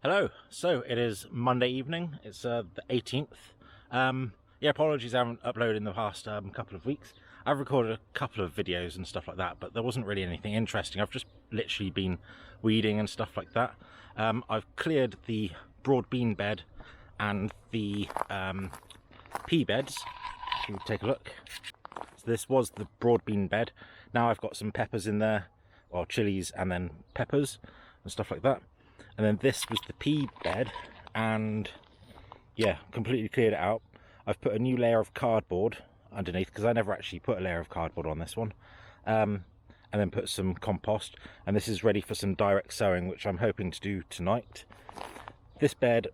Hello, so it is Monday evening, it's the 18th. Yeah, apologies I haven't uploaded in the past couple of weeks. I've recorded a couple of videos and stuff like that, but there wasn't really anything interesting. I've just literally been weeding and stuff like that. I've cleared the broad bean bed and the pea beds. If you take a look. So this was the broad bean bed. Now I've got some peppers in there, or chilies and then peppers and stuff like that. And then this was the pea bed, and yeah, completely cleared it out. I've put a new layer of cardboard underneath because I never actually put a layer of cardboard on this one, and then put some compost, and this is ready for some direct sowing, which I'm hoping to do tonight. This bed,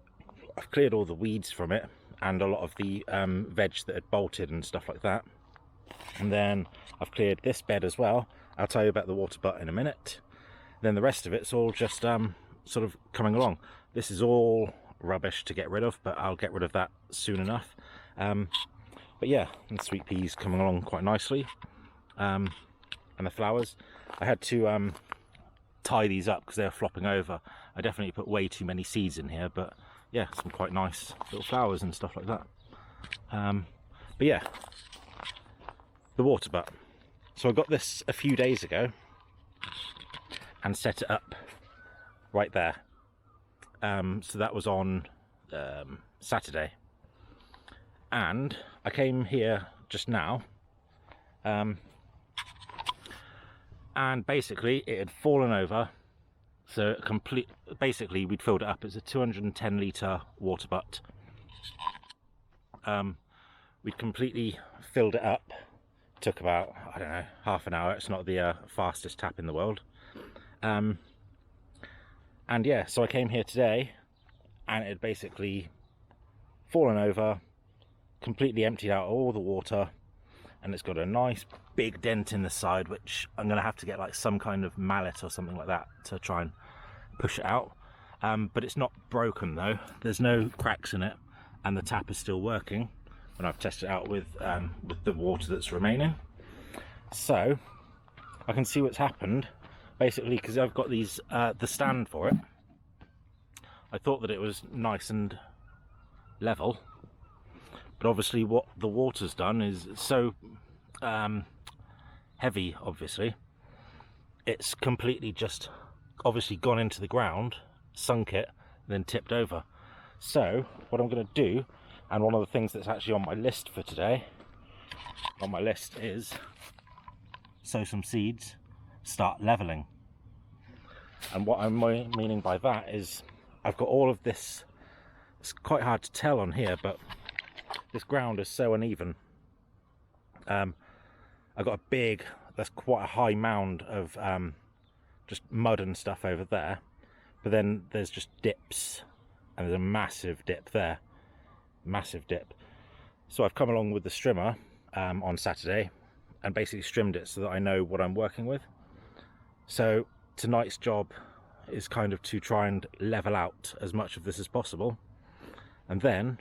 I've cleared all the weeds from it and a lot of the veg that had bolted and stuff like that. And then I've cleared this bed as well. I'll tell you about the Waterbot in a minute. Then the rest of it's all just sort of coming along. This is all rubbish to get rid of, but I'll get rid of that soon enough. But yeah, and the sweet peas coming along quite nicely, and the flowers. I had to tie these up because they were flopping over. I definitely put way too many seeds in here, but yeah, some quite nice little flowers and stuff like that. But yeah, the Waterbot. So I got this a few days ago and set it up right there. So that was on Saturday, and I came here just now, and basically it had fallen over. So basically we'd filled it up. It's a 210 litre Waterbot. We'd completely filled it up. Took about, I don't know, half an hour. It's not the fastest tap in the world. And yeah, so I came here today and it had basically fallen over, completely emptied out all the water, and it's got a nice big dent in the side, which I'm going to have to get like some kind of mallet or something like that to try and push it out. But it's not broken though. There's no cracks in it, and the tap is still working when I've tested it out with the water that's remaining. So I can see what's happened. Basically, because I've got these the stand for it, I thought that it was nice and level, but obviously what the water's done is so heavy, obviously it's completely just obviously gone into the ground, sunk it, then tipped over. So what I'm going to do, and one of the things that's actually on my list for today, on my list, is sow some seeds, start leveling. And what I'm meaning by that is I've got all of this. It's quite hard to tell on here, but this ground is so uneven. I've got a big, that's quite a high mound of just mud and stuff over there, but then there's just dips, and there's a massive dip there, massive dip. So I've come along with the strimmer on Saturday and basically strimmed it so that I know what I'm working with. So tonight's job is kind of to try and level out as much of this as possible, and then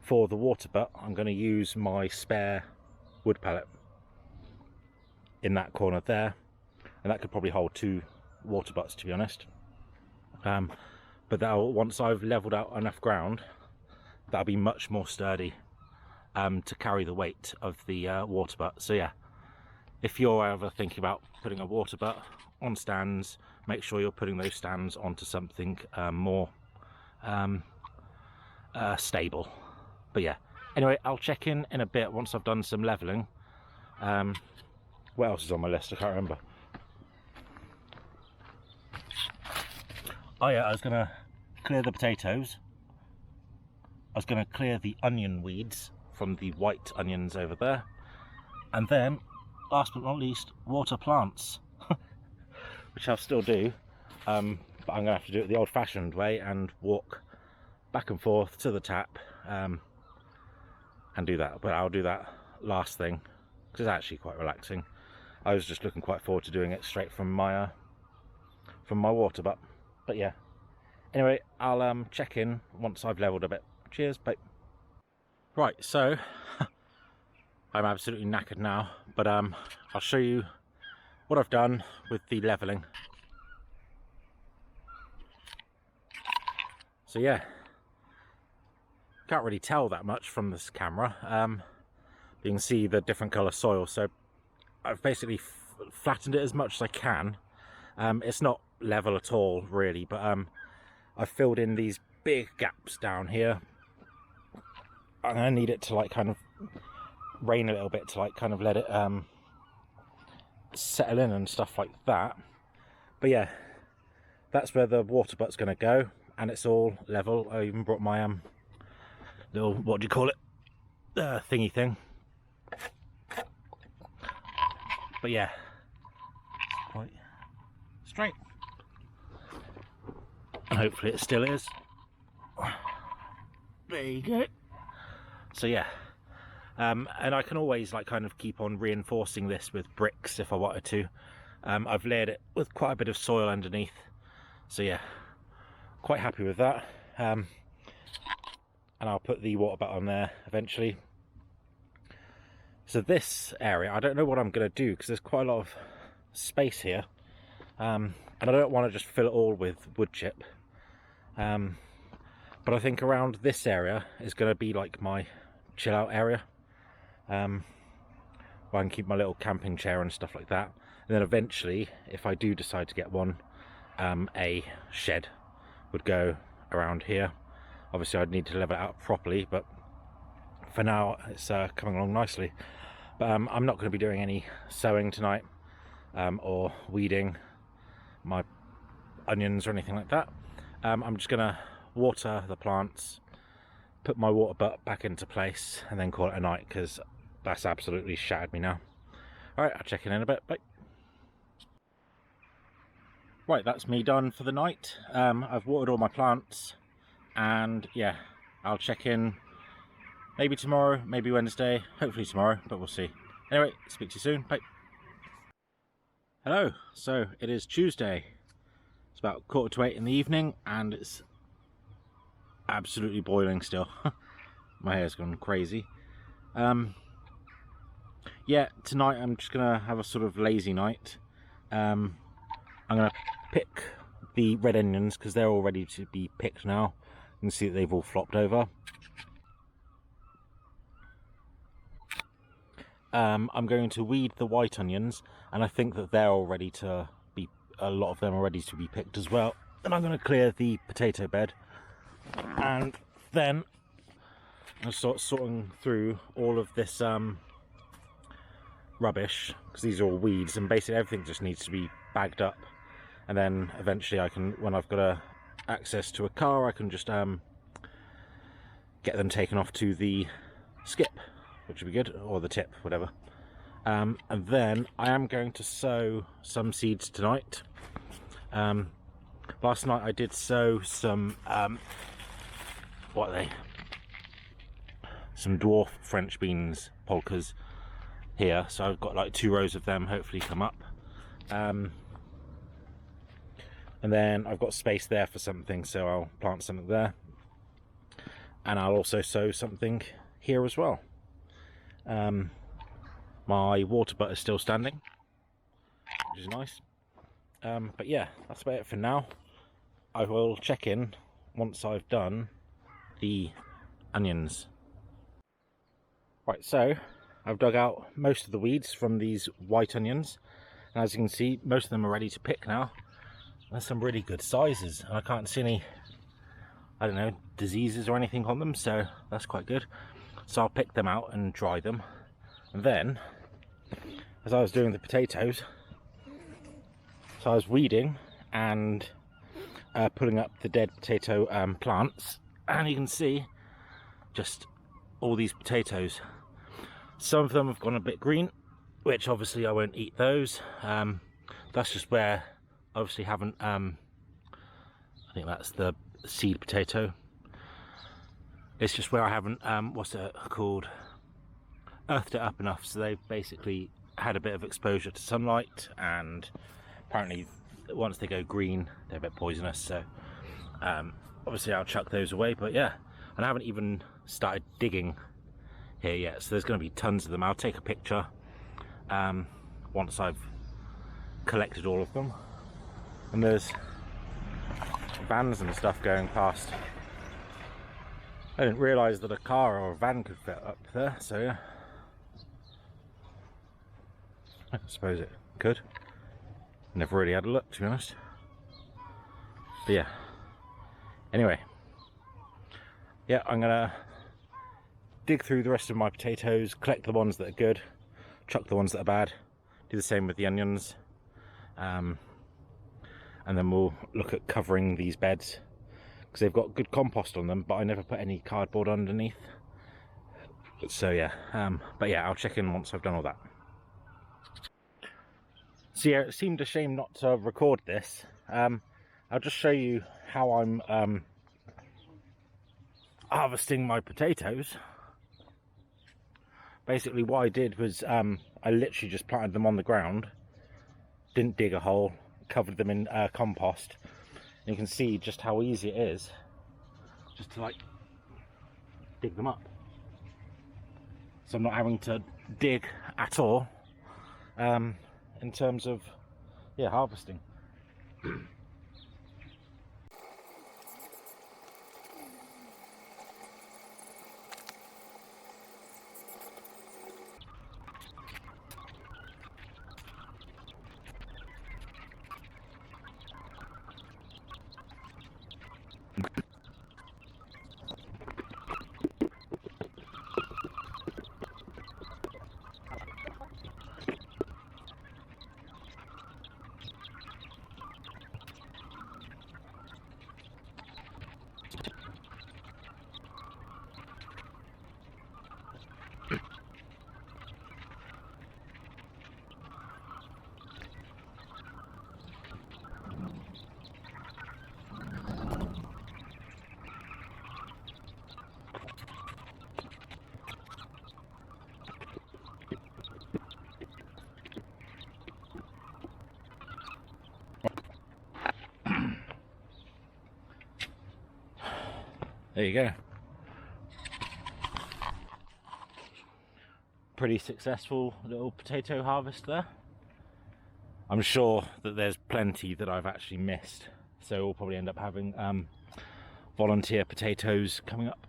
for the Waterbot I'm going to use my spare wood pellet in that corner there, and that could probably hold 2 Waterbots, to be honest. But that'll, once I've leveled out enough ground, that'll be much more sturdy to carry the weight of the Waterbot. So yeah, if you're ever thinking about putting a Waterbot on stands, make sure you're putting those stands onto something more stable. But yeah, anyway, I'll check in a bit once I've done some leveling. What else is on my list? I can't remember. Oh yeah, I was gonna clear the potatoes. I was gonna clear the onion weeds from the white onions over there, and then last but not least, water plants, which I'll still do, but I'm going to have to do it the old-fashioned way and walk back and forth to the tap and do that. But I'll do that last thing because it's actually quite relaxing. I was just looking quite forward to doing it straight from my Waterbot. But yeah, anyway, I'll check in once I've leveled a bit. Cheers, bye. Right, so I'm absolutely knackered now, but I'll show you what I've done with the levelling. So yeah, can't really tell that much from this camera. You can see the different colour soil, so I've basically flattened it as much as I can. It's not level at all really, but I've filled in these big gaps down here. I'm gonna need it to like kind of rain a little bit to like kind of let it settle in and stuff like that. But yeah, that's where the Waterbot's gonna go, and it's all level. I even brought my little, what do you call it, thingy thing. But yeah, it's quite straight, and hopefully it still is. There you go. So yeah, and I can always like kind of keep on reinforcing this with bricks if I wanted to. I've layered it with quite a bit of soil underneath, so yeah, quite happy with that. And I'll put the Waterbot on there eventually. So this area, I don't know what I'm going to do because there's quite a lot of space here, and I don't want to just fill it all with wood chip. But I think around this area is going to be like my chill out area, where I can keep my little camping chair and stuff like that. And then eventually, if I do decide to get one, a shed would go around here. Obviously I'd need to level it out properly, but for now it's coming along nicely. But I'm not going to be doing any sowing tonight, or weeding my onions or anything like that. I'm just going to water the plants, put my Waterbot back into place, and then call it a night, because that's absolutely shattered me now. Alright, I'll check in a bit. Bye. Right, that's me done for the night. I've watered all my plants, and yeah, I'll check in maybe tomorrow, maybe Wednesday, hopefully tomorrow, but we'll see. Anyway, speak to you soon. Bye. Hello, so it is Tuesday. It's about 7:45 in the evening, and it's absolutely boiling still. My hair's gone crazy. Yeah, tonight I'm just gonna have a sort of lazy night. I'm gonna pick the red onions because they're all ready to be picked now. You can see that they've all flopped over. I'm going to weed the white onions, and I think that they're all ready to be, a lot of them are ready to be picked as well. And I'm going to clear the potato bed, and then I'll start sorting through all of this rubbish, because these are all weeds, and basically everything just needs to be bagged up. And then eventually I can, when I've got access to a car, I can just get them taken off to the skip, which would be good, or the tip, whatever. And then I am going to sow some seeds tonight. Last night I did sow some, what are they? Some dwarf French beans, polkas, here. So I've got like 2 rows of them, hopefully come up. And then I've got space there for something, so I'll plant something there. And I'll also sow something here as well. My Waterbot is still standing, which is nice. But yeah, that's about it for now. I will check in once I've done the onions. Right, so I've dug out most of the weeds from these white onions, and as you can see, most of them are ready to pick now. There's some really good sizes, and I can't see any, I don't know, diseases or anything on them, so that's quite good. So I'll pick them out and dry them, and then as I was doing the potatoes, so I was weeding and pulling up the dead potato plants, and you can see just all these potatoes. Some of them have gone a bit green, which obviously I won't eat those. That's just where obviously haven't I think that's the seed potato. It's just where I haven't what's it called, earthed it up enough, so they've basically had a bit of exposure to sunlight, and apparently once they go green they're a bit poisonous, so obviously I'll chuck those away. But yeah, and I haven't even started digging here yet, so there's going to be tons of them. I'll take a picture once I've collected all of them. And there's vans and stuff going past I didn't realise that a car or a van could fit up there, so yeah. I suppose it could. Never really had a look, to be honest. But yeah. Anyway. Yeah, I'm gonna dig through the rest of my potatoes, collect the ones that are good, chuck the ones that are bad, do the same with the onions, and then we'll look at covering these beds because they've got good compost on them, but I never put any cardboard underneath. So yeah, but yeah, I'll check in once I've done all that. So yeah, it seemed a shame not to record this. I'll just show you how I'm harvesting my potatoes. Basically what I did was I literally just planted them on the ground, didn't dig a hole, covered them in compost. And you can see just how easy it is just to like dig them up. So I'm not having to dig at all in terms of, yeah, harvesting. There you go. Pretty successful little potato harvest there. I'm sure that there's plenty that I've actually missed, so we'll probably end up having volunteer potatoes coming up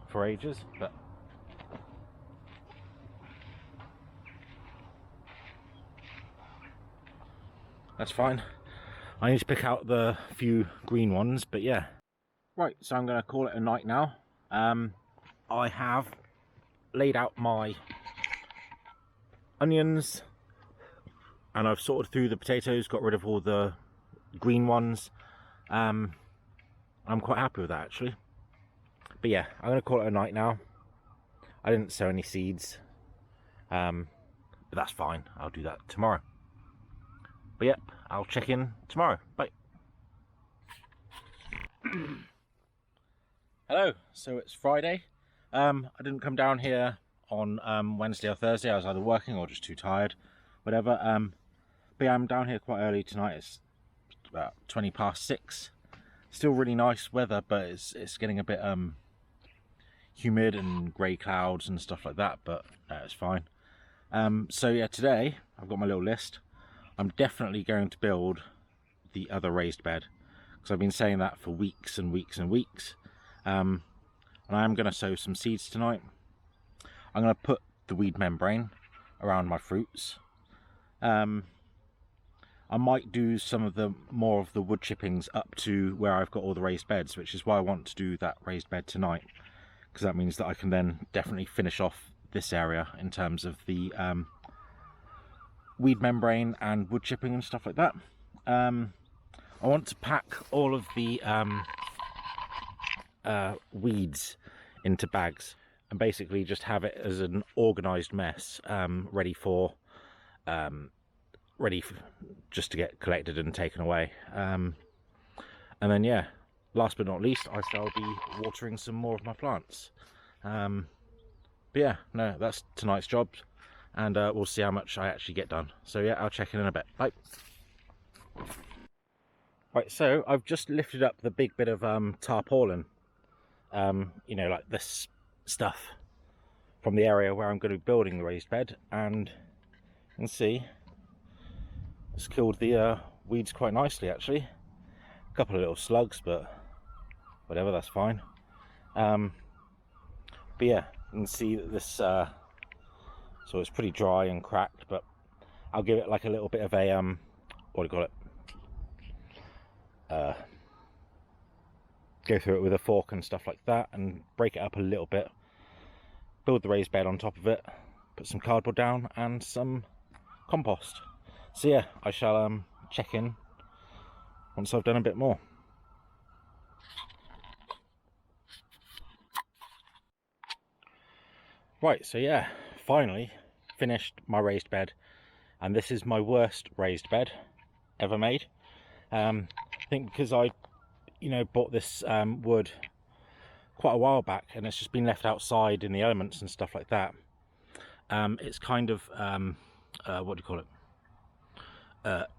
for ages, but that's fine. I need to pick out the few green ones, but yeah. Right, so I'm going to call it a night now. I have laid out my onions and I've sorted through the potatoes, got rid of all the green ones. I'm quite happy with that actually. But yeah, I'm going to call it a night now. I didn't sow any seeds, but that's fine. I'll do that tomorrow. But yep, I'll check in tomorrow. Bye. Hello, so it's Friday. I didn't come down here on Wednesday or Thursday. I was either working or just too tired, whatever. But yeah, I'm down here quite early tonight. It's about 20 past 6. Still really nice weather, but it's getting a bit humid and grey clouds and stuff like that, but it's fine. So yeah, today I've got my little list. I'm definitely going to build the other raised bed because I've been saying that for weeks and weeks and weeks. And I am going to sow some seeds tonight. I'm going to put the weed membrane around my fruits. I might do some of the more of the wood chippings up to where I've got all the raised beds, which is why I want to do that raised bed tonight, because that means that I can then definitely finish off this area in terms of the weed membrane and wood chipping and stuff like that. I want to pack all of the weeds into bags and basically just have it as an organized mess, ready just to get collected and taken away. And then yeah, last but not least, I shall be watering some more of my plants. But yeah, no, that's tonight's job, and we'll see how much I actually get done. So yeah, I'll check in a bit. Bye. Right, so I've just lifted up the big bit of tarpaulin, you know, like this stuff from the area where I'm going to be building the raised bed, and you can see it's killed the weeds quite nicely actually. A couple of little slugs, but whatever, that's fine. But yeah, you can see that this, so it's pretty dry and cracked, but I'll give it like a little bit of a, what do you call it? Go through it with a fork and stuff like that and break it up a little bit. Build the raised bed on top of it, put some cardboard down and some compost. So yeah, I shall check in once I've done a bit more. Right, so yeah, finally finished my raised bed, and this is my worst raised bed ever made. I think because I, bought this wood quite a while back, and it's just been left outside in the elements and stuff like that. It's kind of what do you call it?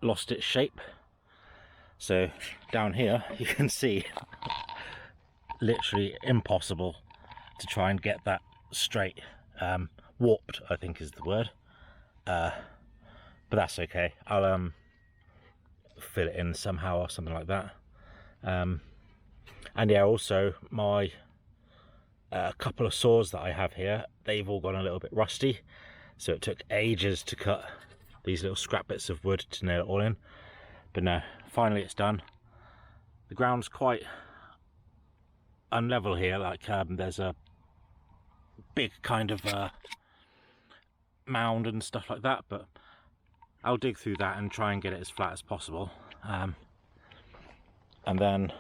Lost its shape. So down here you can see literally impossible to try and get that straight. Warped, I think is the word, but that's okay. I'll fill it in somehow or something like that. And yeah, also my couple of saws that I have here, they've all gone a little bit rusty, so it took ages to cut these little scrap bits of wood to nail it all in. But no, finally it's done. The ground's quite unlevel here, like there's a big kind of mound and stuff like that, but I'll dig through that and try and get it as flat as possible, and then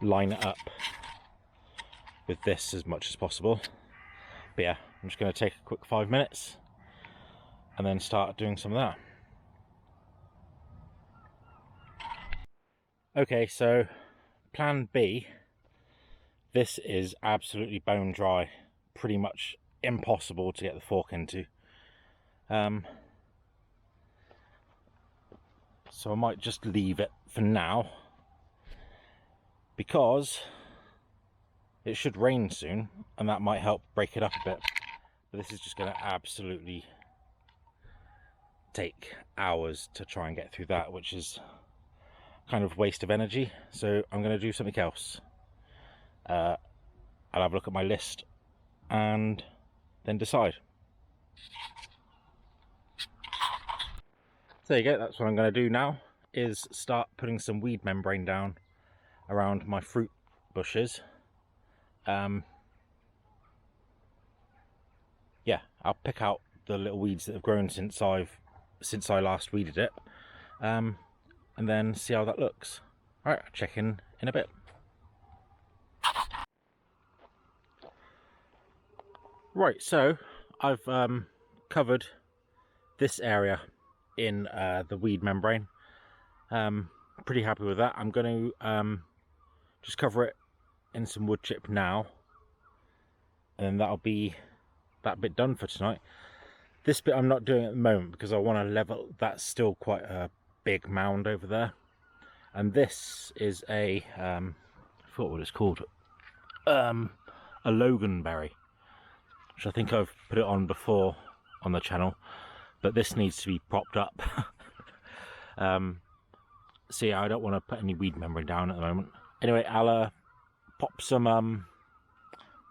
line it up with this as much as possible. But yeah, I'm just going to take a quick 5 minutes and then start doing some of that. Okay, so plan B, this is absolutely bone dry, pretty much impossible to get the fork into. So I might just leave it for now, because it should rain soon and that might help break it up a bit. But this is just going to absolutely take hours to try and get through that, which is kind of waste of energy. So I'm going to do something else. I'll have a look at my list and then decide. So there you go, that's what I'm going to do now, is start putting some weed membrane down around my fruit bushes. Yeah, I'll pick out the little weeds that have grown since I last weeded it, and then see how that looks. Alright, I'll check in a bit. Right, so I've covered this area in the weed membrane. Pretty happy with that. I'm going to just cover it in some wood chip now, and then that'll be that bit done for tonight. This bit I'm not doing at the moment because I want to level. That's still quite a big mound over there, and this is a I forgot what it's called, a loganberry, which I think I've put it on before on the channel, but this needs to be propped up. So yeah, I don't want to put any weed membrane down at the moment. Anyway, I'll pop some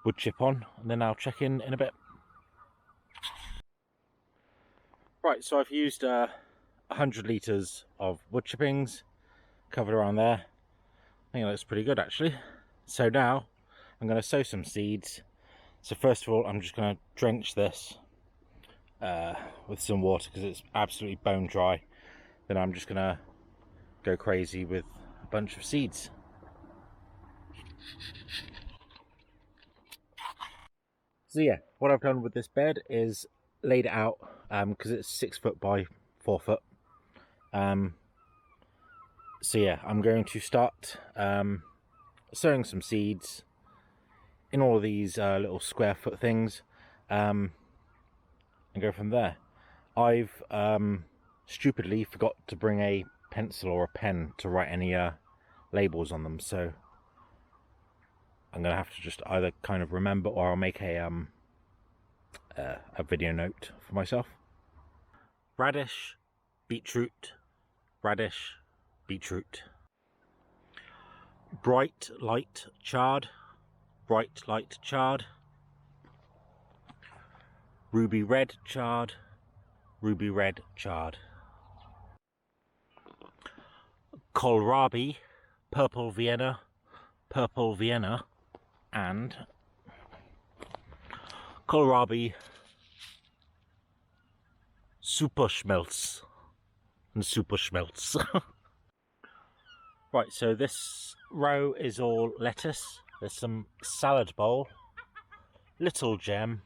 wood chip on, and then I'll check in a bit. Right, so I've used 100 litres of wood chippings, covered around there. I think that looks pretty good actually. So now I'm going to sow some seeds. So first of all, I'm just going to drench this with some water because it's absolutely bone dry. Then I'm just going to go crazy with a bunch of seeds. So yeah, what I've done with this bed is laid it out because it's 6 foot by 4 foot. So yeah, I'm going to start sowing some seeds in all of these little square foot things, and go from there. I've stupidly forgot to bring a pencil or a pen to write any labels on them, so I'm gonna have to just either kind of remember, or I'll make a video note for myself. Radish, beetroot, radish, beetroot. bright light charred, bright light charred, ruby red charred, ruby red charred, kohlrabi, purple Vienna, and kohlrabi superschmelz and superschmelz. Right, so this row is all lettuce. There's some salad bowl, little gem,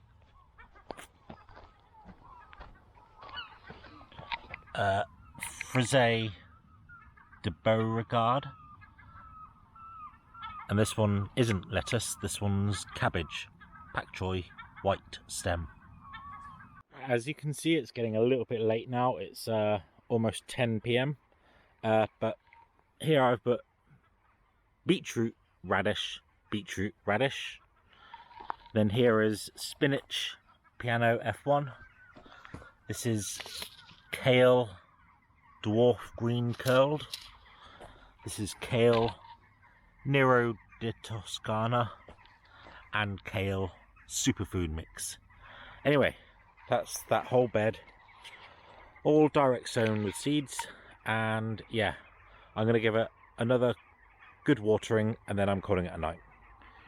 frisée de Beauregard, and this one isn't lettuce, this one's cabbage, pak choi, white stem. As you can see, it's getting a little bit late now. It's almost 10 p.m. But here I've put beetroot radish. Then here is spinach piano F1. This is kale dwarf green curled. This is kale Nero de Toscana and kale superfood mix. Anyway, that's that whole bed, all direct sown with seeds, and yeah, I'm going to give it another good watering and then I'm calling it a night.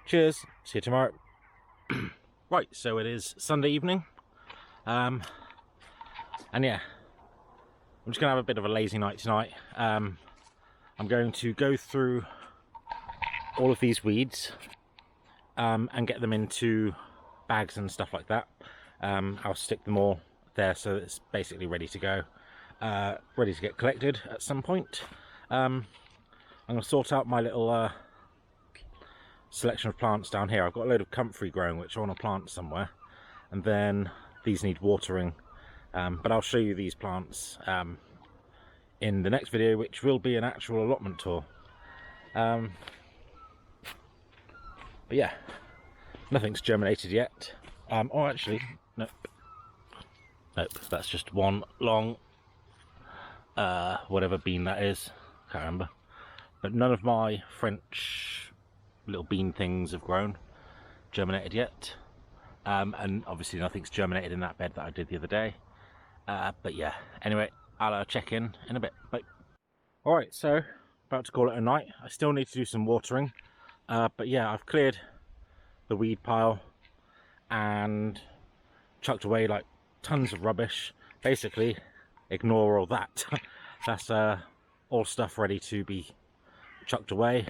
Cheers, see you tomorrow. Right, so it is Sunday evening, and yeah, I'm just going to have a bit of a lazy night tonight. I'm going to go through all of these weeds and get them into bags and stuff like that. I'll stick them all there so it's basically ready to go, ready to get collected at some point. I'm going to sort out my little selection of plants down here. I've got a load of comfrey growing which I want to plant somewhere, and then these need watering, but I'll show you these plants in the next video, which will be an actual allotment tour. But yeah, nothing's germinated yet. Or actually, nope, that's just one long whatever bean that is, can't remember. But none of my French little bean things have grown, germinated yet, and obviously nothing's germinated in that bed that I did the other day. But yeah, anyway, I'll check in a bit. Bye. Alright, so about to call it a night. I still need to do some watering, but yeah, I've cleared the weed pile and chucked away like tons of rubbish. Basically, ignore all that. That's all stuff ready to be chucked away.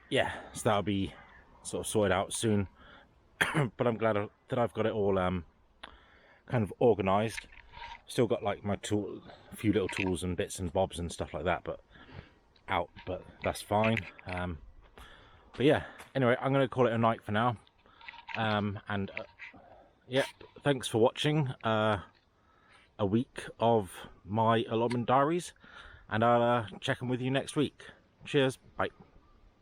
Yeah, so that'll be sort of sorted out soon. But I'm glad that I've got it all kind of organised. Still got like my tool, a few little tools and bits and bobs and stuff like that, but that's fine. But yeah, anyway, I'm going to call it a night for now. Yeah, thanks for watching a week of my Allotment Diaries, and I'll check in with you next week. Cheers, bye.